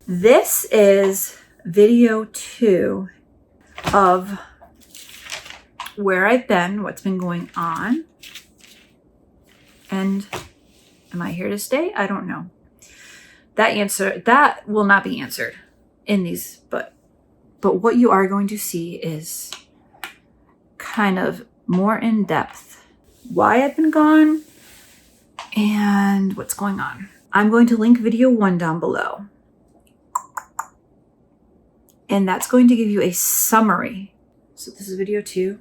This is video 2 of where I've been, what's been going on, and am I here to stay? I don't know. That will not be answered in these, but what you are going to see is kind of more in depth why I've been gone and what's going on. I'm going to link video 1 down below. And that's going to give you a summary. So this is video 2.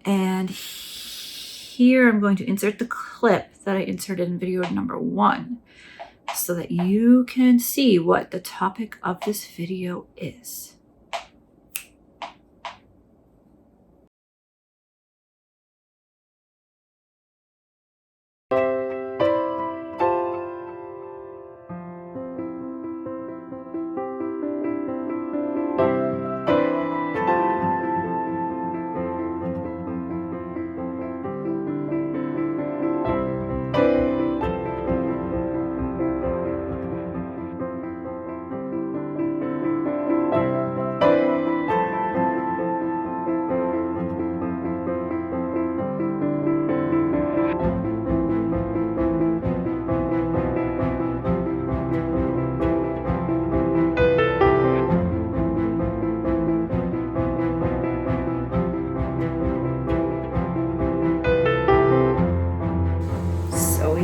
And here I'm going to insert the clip that I inserted in video number 1 so that you can see what the topic of this video is.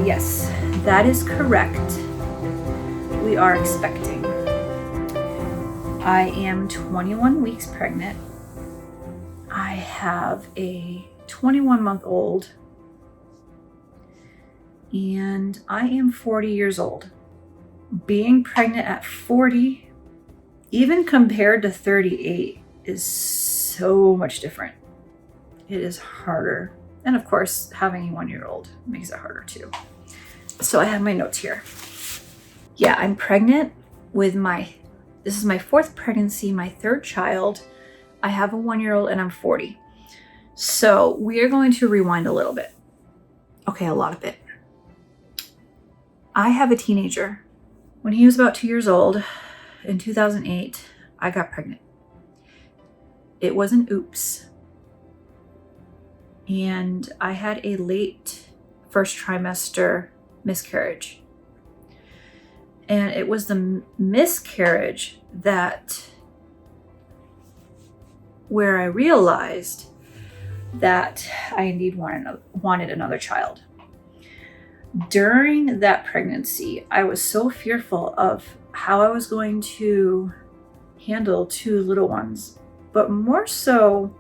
Yes, that is correct. We are expecting. I am 21 weeks pregnant. I have a 21-month-old, and I am 40 years old. Being pregnant at 40, even compared to 38, is so much different. It is harder. And of course, having a 1-year-old makes it harder too. So I have my notes here. Yeah, I'm pregnant with this is my 4th pregnancy, my 3rd child. I have a 1-year-old and I'm 40. So we are going to rewind a little bit. Okay, a lot of it. I have a teenager. When he was about 2 years old, in 2008, I got pregnant. It was an oops. And I had a late first trimester miscarriage. And it was the miscarriage where I realized that I indeed wanted another child. During that pregnancy, I was so fearful of how I was going to handle 2 little ones, but more so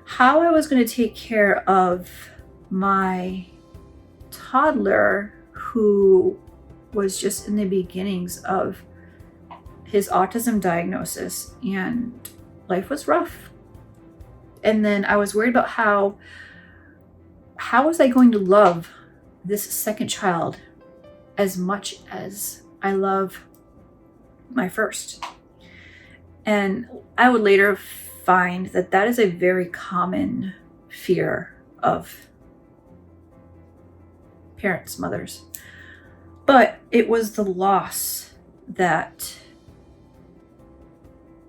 how I was going to take care of my toddler who was just in the beginnings of his autism diagnosis, and life was rough. And then I was worried about how was I going to love this 2nd child as much as I love my 1st. And I would later find that is a very common fear of parents, mothers. But it was the loss that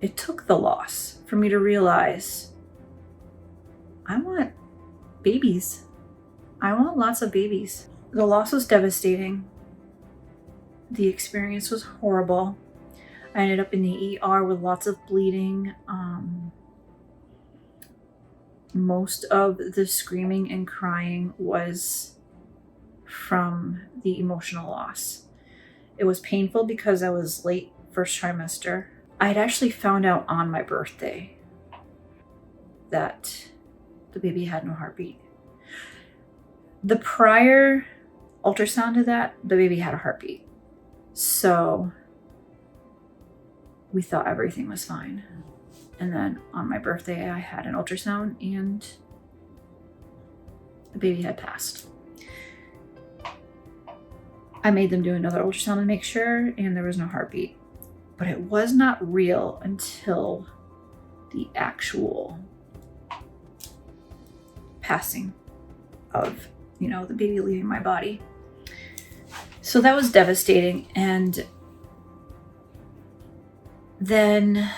it took the loss for me to realize I want babies. I want lots of babies. The loss was devastating. The experience was horrible. I ended up in the ER with lots of bleeding. Most of the screaming and crying was from the emotional loss. It was painful because I was late first trimester. I had actually found out on my birthday that the baby had no heartbeat. The prior ultrasound to that, the baby had a heartbeat. So we thought everything was fine. And then on my birthday, I had an ultrasound and the baby had passed. I made them do another ultrasound to make sure, and there was no heartbeat. But it was not real until the actual passing of, the baby leaving my body. So that was devastating. And then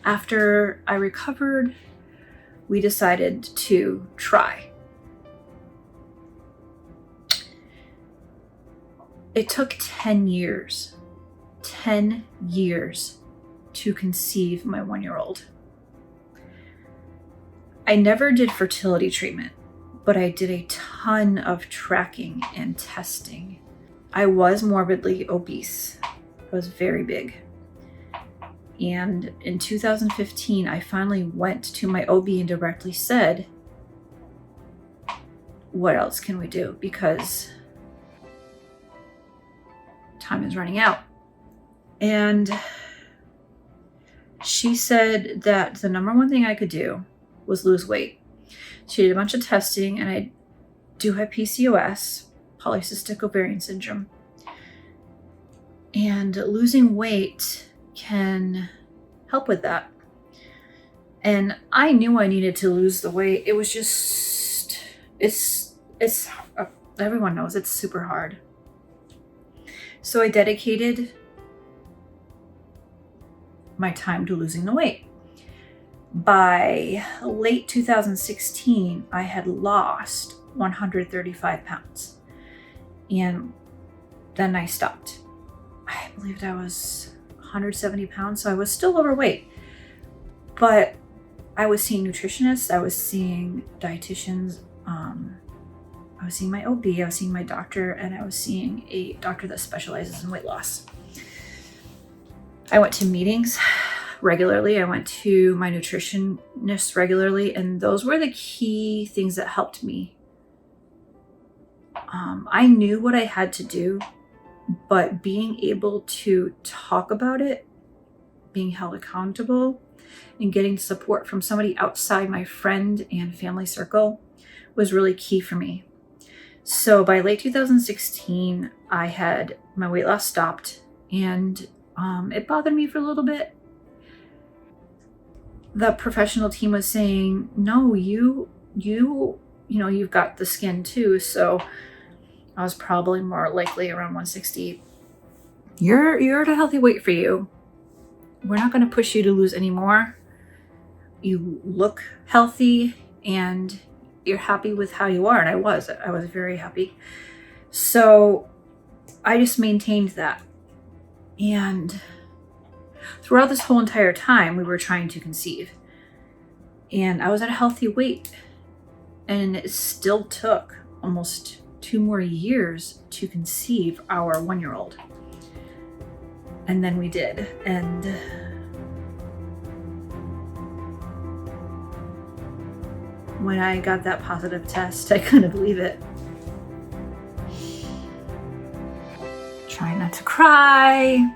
after I recovered, we decided to try. It took 10 years to conceive my 1-year-old. I never did fertility treatment, but I did a ton of tracking and testing. I was morbidly obese. I was very big. And in 2015, I finally went to my OB and directly said, what else can we do? Because time is running out. And she said that the number one thing I could do was lose weight. She did a bunch of testing, and I do have PCOS, polycystic ovarian syndrome. And losing weight can help with that. And I knew I needed to lose the weight. It was just, it's everyone knows it's super hard. So I dedicated my time to losing the weight. By late 2016, I had lost 135 pounds. And then I stopped. I believed I was 170 pounds, so I was still overweight. But I was seeing nutritionists, I was seeing dietitians, I was seeing my OB, I was seeing my doctor, and I was seeing a doctor that specializes in weight loss. I went to meetings regularly. I went to my nutritionist regularly, and those were the key things that helped me. I knew what I had to do, but being able to talk about it, being held accountable, and getting support from somebody outside my friend and family circle was really key for me. So by late 2016, I had my weight loss stopped, and it bothered me for a little bit. The professional team was saying, no, you know, you've got the skin too. So I was probably more likely around 160. You're at a healthy weight for you. We're not going to push you to lose any more. You look healthy and you're happy with how you are. And I was very happy. So I just maintained that. And throughout this whole entire time, we were trying to conceive. And I was at a healthy weight. And it still took almost 2 more years to conceive our 1-year-old. And then we did. And when I got that positive test, I couldn't believe it. Trying not to cry.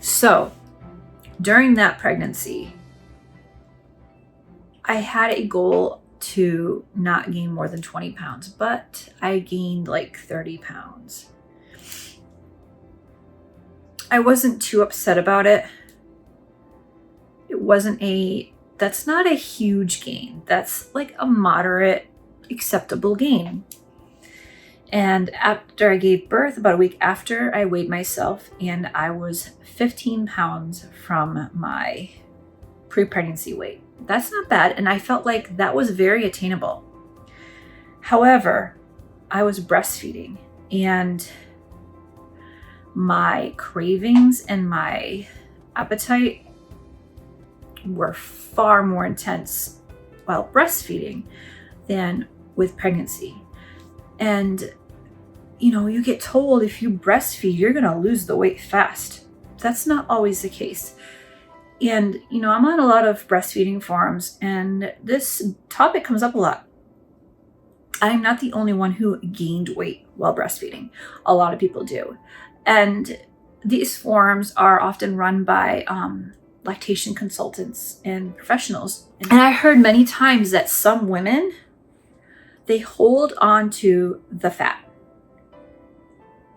So, during that pregnancy, I had a goal to not gain more than 20 pounds, but I gained like 30 pounds. I wasn't too upset about it. That's not a huge gain. That's like a moderate, acceptable gain. And after I gave birth, about a week after, I weighed myself, and I was 15 pounds from my pre-pregnancy weight. That's not bad, and I felt like that was very attainable. However, I was breastfeeding, and my cravings and my appetite were far more intense while breastfeeding than with pregnancy. And, you know, you get told if you breastfeed, you're going to lose the weight fast. That's not always the case. And, you know, I'm on a lot of breastfeeding forums, and this topic comes up a lot. I'm not the only one who gained weight while breastfeeding. A lot of people do. And these forums are often run by lactation consultants and professionals. And I heard many times that some women, they hold on to the fat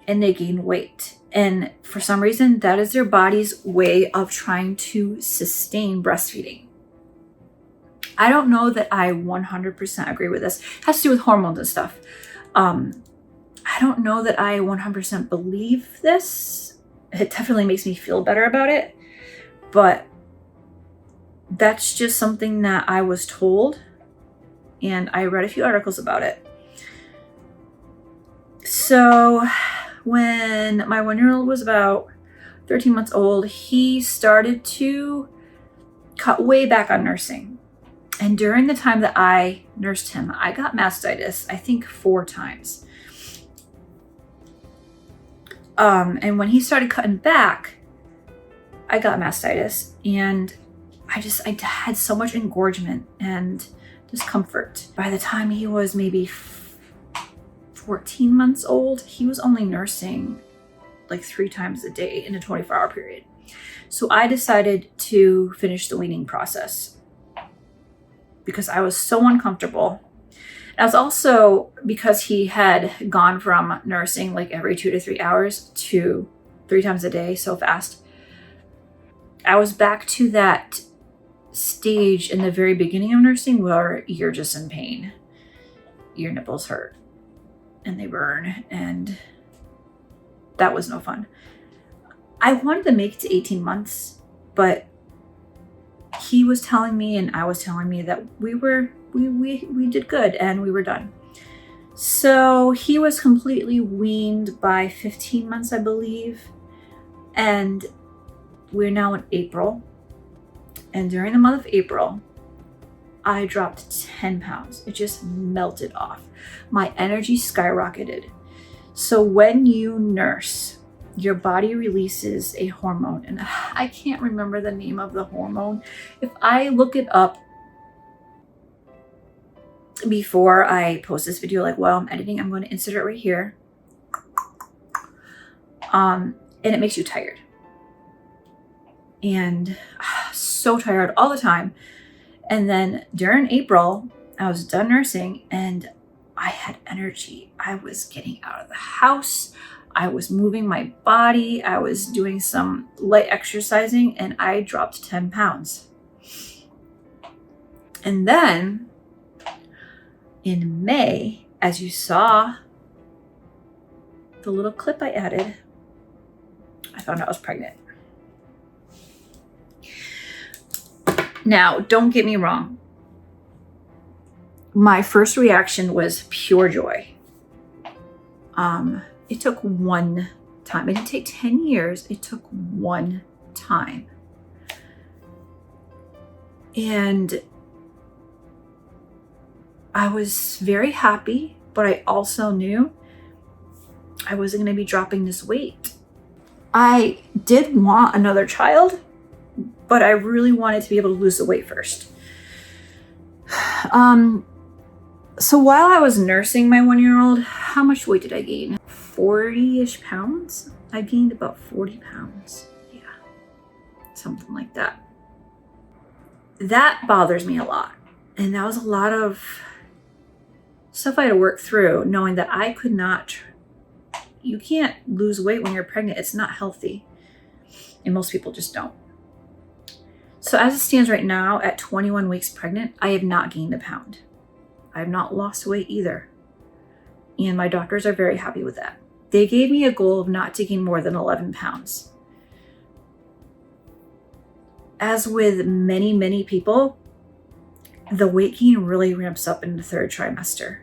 and they gain weight. And for some reason, that is their body's way of trying to sustain breastfeeding. I don't know that I 100% agree with this. It has to do with hormones and stuff. I don't know that I 100% believe this, It definitely makes me feel better about it, but that's just something that I was told, and I read a few articles about it. So when my 1-year-old was about 13 months old, he started to cut way back on nursing. And during the time that I nursed him, I got mastitis, I think 4 times. And when he started cutting back, I got mastitis, and I had so much engorgement and discomfort. By the time he was maybe 14 months old, he was only nursing like 3 times a day in a 24-hour period. So I decided to finish the weaning process because I was so uncomfortable. And I was also, because he had gone from nursing like every 2 to 3 hours to 3 times a day so fast, I was back to that stage in the very beginning of nursing where you're just in pain. Your nipples hurt and they burn, and that was no fun. I wanted to make it to 18 months, but he was telling me and I was telling me that we did good and we were done. So he was completely weaned by 15 months, I believe. And we're now in April. And during the month of April, I dropped 10 pounds. It just melted off. My energy skyrocketed. So when you nurse, your body releases a hormone, and I can't remember the name of the hormone. If I look it up before I post this video, like while I'm editing, I'm going to insert it right here. And it makes you tired. And so tired all the time. And then during April, I was done nursing and I had energy. I was getting out of the house. I was moving my body. I was doing some light exercising, and I dropped 10 pounds. And then in May, as you saw the little clip I added, I found out I was pregnant. Now, don't get me wrong. My first reaction was pure joy. It took one time. It didn't take 10 years. It took one time. And I was very happy, but I also knew I wasn't going to be dropping this weight. I did want another child, but I really wanted to be able to lose the weight first. So while I was nursing my 1-year-old, how much weight did I gain? 40-ish pounds? I gained about 40 pounds. Yeah, something like that. That bothers me a lot. And that was a lot of stuff I had to work through, knowing that I could not, you can't lose weight when you're pregnant. It's not healthy. And most people just don't. So as it stands right now, at 21 weeks pregnant, I have not gained a pound. I have not lost weight either. And my doctors are very happy with that. They gave me a goal of not to gain more than 11 pounds. As with many, many people, the weight gain really ramps up in the 3rd trimester.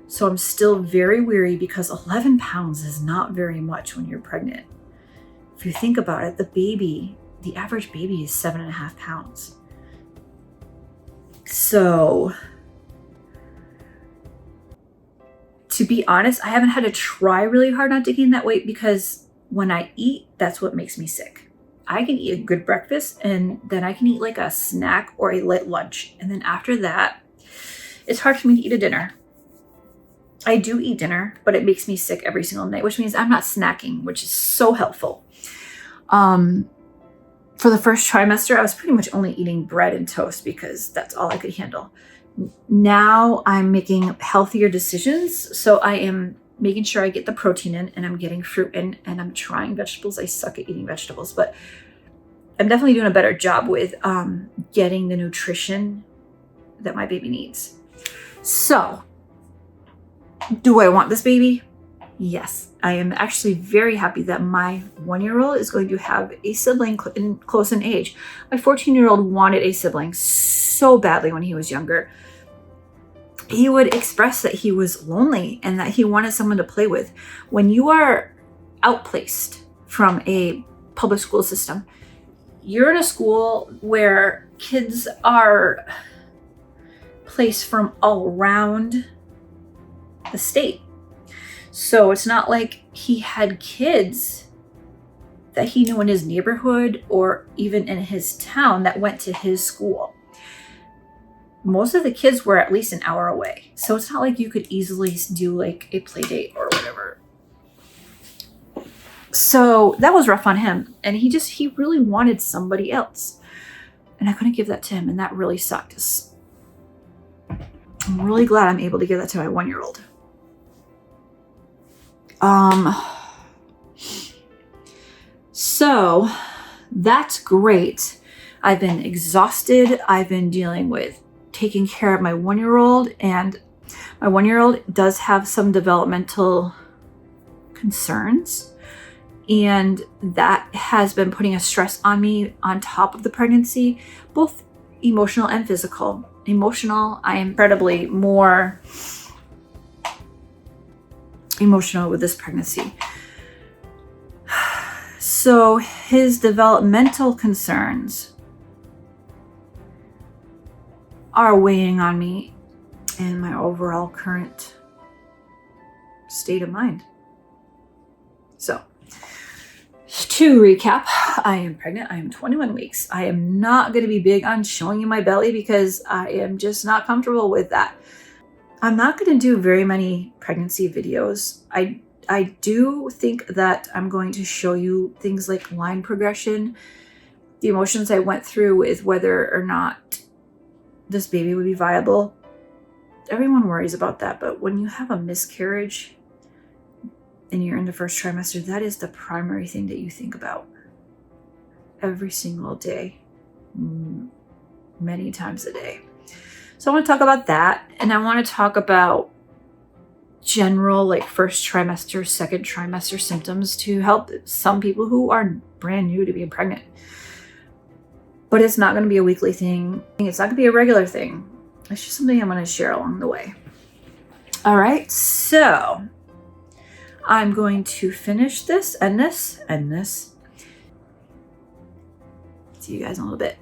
So I'm still very weary because 11 pounds is not very much when you're pregnant. If you think about it, the average baby is 7.5 pounds. So, to be honest, I haven't had to try really hard not to gain that weight because when I eat, that's what makes me sick. I can eat a good breakfast and then I can eat like a snack or a light lunch. And then after that, it's hard for me to eat a dinner. I do eat dinner, but it makes me sick every single night, which means I'm not snacking, which is so helpful. For the 1st trimester, I was pretty much only eating bread and toast because that's all I could handle. Now I'm making healthier decisions. So I am making sure I get the protein in, and I'm getting fruit in, and I'm trying vegetables. I suck at eating vegetables, but I'm definitely doing a better job with getting the nutrition that my baby needs. So, do I want this baby? Yes, I am actually very happy that my 1-year-old is going to have a sibling close in age. My 14-year-old wanted a sibling so badly when he was younger. He would express that he was lonely and that he wanted someone to play with. When you are outplaced from a public school system, you're in a school where kids are placed from all around the state. So it's not like he had kids that he knew in his neighborhood or even in his town that went to his school. Most of the kids were at least an hour away. So it's not like you could easily do like a play date or whatever. So that was rough on him. And he really wanted somebody else. And I couldn't give that to him. And that really sucked. I'm really glad I'm able to give that to my 1-year-old. So that's great. I've been exhausted. I've been dealing with taking care of my 1-year-old, and my 1-year-old does have some developmental concerns, and that has been putting a stress on me on top of the pregnancy, both emotional and physical. Emotional, I am incredibly more emotional with this pregnancy. So his developmental concerns are weighing on me and my overall current state of mind. So to recap, I am pregnant. I am 21 weeks. I am not going to be big on showing you my belly because I am just not comfortable with that. I'm not going to do very many pregnancy videos. I do think that I'm going to show you things like line progression, the emotions I went through with whether or not this baby would be viable. Everyone worries about that, but when you have a miscarriage and you're in the first trimester, that is the primary thing that you think about every single day, many times a day. So I want to talk about that, and I want to talk about general like first trimester, second trimester symptoms to help some people who are brand new to being pregnant. But it's not going to be a weekly thing. It's not going to be a regular thing. It's just something I'm going to share along the way. All right, so I'm going to finish this, end this. See you guys in a little bit.